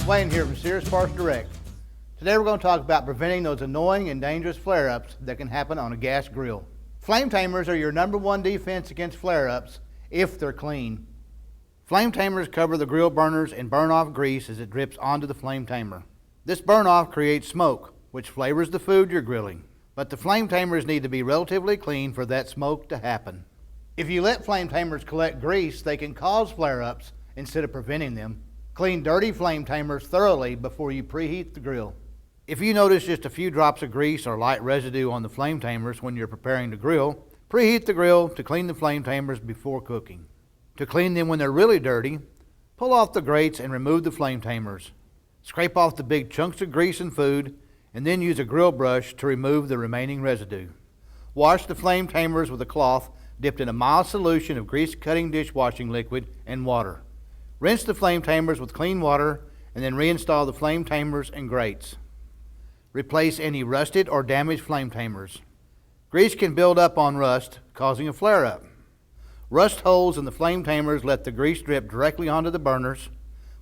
Wayne here from Sears PartsDirect. Today we're going to talk about preventing those annoying and dangerous flare-ups that can happen on a gas grill. Flame tamers are your #1 defense against flare-ups if they're clean. Flame tamers cover the grill burners and burn off grease as it drips onto the flame tamer. This burn off creates smoke, which flavors the food you're grilling. But the flame tamers need to be relatively clean for that smoke to happen. If you let flame tamers collect grease, they can cause flare-ups instead of preventing them. Clean dirty flame tamers thoroughly before you preheat the grill. If you notice just a few drops of grease or light residue on the flame tamers when you're preparing to grill, preheat the grill to clean the flame tamers before cooking. To clean them when they're really dirty, pull off the grates and remove the flame tamers. Scrape off the big chunks of grease and food, and then use a grill brush to remove the remaining residue. Wash the flame tamers with a cloth dipped in a mild solution of grease-cutting dishwashing liquid and water. Rinse the flame tamers with clean water and then reinstall the flame tamers and grates. Replace any rusted or damaged flame tamers. Grease can build up on rust, causing a flare-up. Rust holes in the flame tamers let the grease drip directly onto the burners,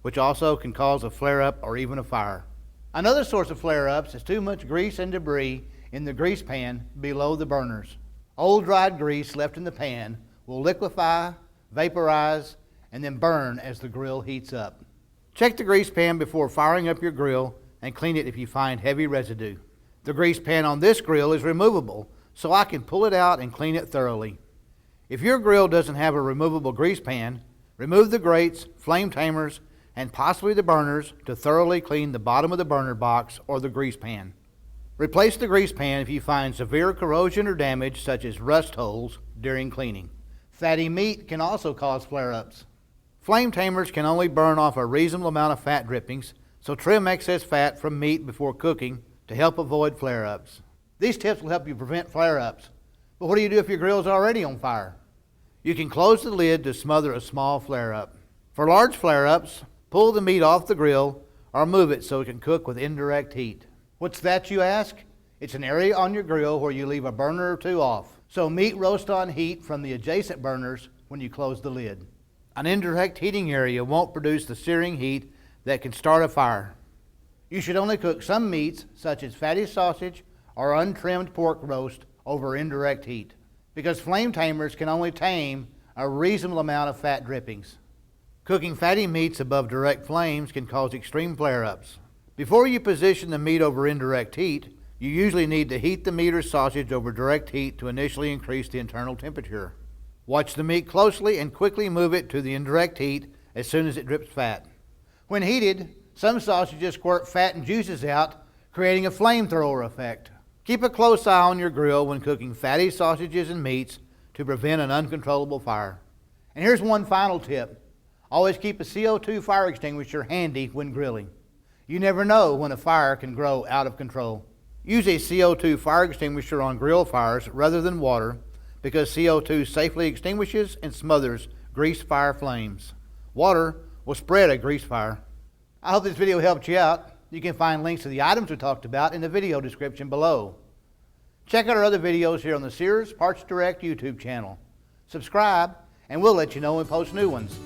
which also can cause a flare-up or even a fire. Another source of flare-ups is too much grease and debris in the grease pan below the burners. Old dried grease left in the pan will liquefy, vaporize, and then burn as the grill heats up. Check the grease pan before firing up your grill and clean it if you find heavy residue. The grease pan on this grill is removable, so I can pull it out and clean it thoroughly. If your grill doesn't have a removable grease pan, remove the grates, flame tamers, and possibly the burners to thoroughly clean the bottom of the burner box or the grease pan. Replace the grease pan if you find severe corrosion or damage such as rust holes during cleaning. Fatty meat can also cause flare-ups. Flame tamers can only burn off a reasonable amount of fat drippings, so trim excess fat from meat before cooking to help avoid flare-ups. These tips will help you prevent flare-ups. But what do you do if your grill is already on fire? You can close the lid to smother a small flare-up. For large flare-ups, pull the meat off the grill or move it so it can cook with indirect heat. What's that, you ask? It's an area on your grill where you leave a burner or two off, so meat roasts on heat from the adjacent burners when you close the lid. An indirect heating area won't produce the searing heat that can start a fire. You should only cook some meats, such as fatty sausage or untrimmed pork roast, over indirect heat, because flame tamers can only tame a reasonable amount of fat drippings. Cooking fatty meats above direct flames can cause extreme flare-ups. Before you position the meat over indirect heat, you usually need to heat the meat or sausage over direct heat to initially increase the internal temperature. Watch the meat closely and quickly move it to the indirect heat as soon as it drips fat. When heated, some sausages squirt fat and juices out, creating a flamethrower effect. Keep a close eye on your grill when cooking fatty sausages and meats to prevent an uncontrollable fire. And here's one final tip. Always keep a CO2 fire extinguisher handy when grilling. You never know when a fire can grow out of control. Use a CO2 fire extinguisher on grill fires rather than water because CO2 safely extinguishes and smothers grease fire flames. Water will spread a grease fire. I hope this video helped you out. You can find links to the items we talked about in the video description below. Check out our other videos here on the Sears PartsDirect YouTube channel. Subscribe and we'll let you know when we post new ones.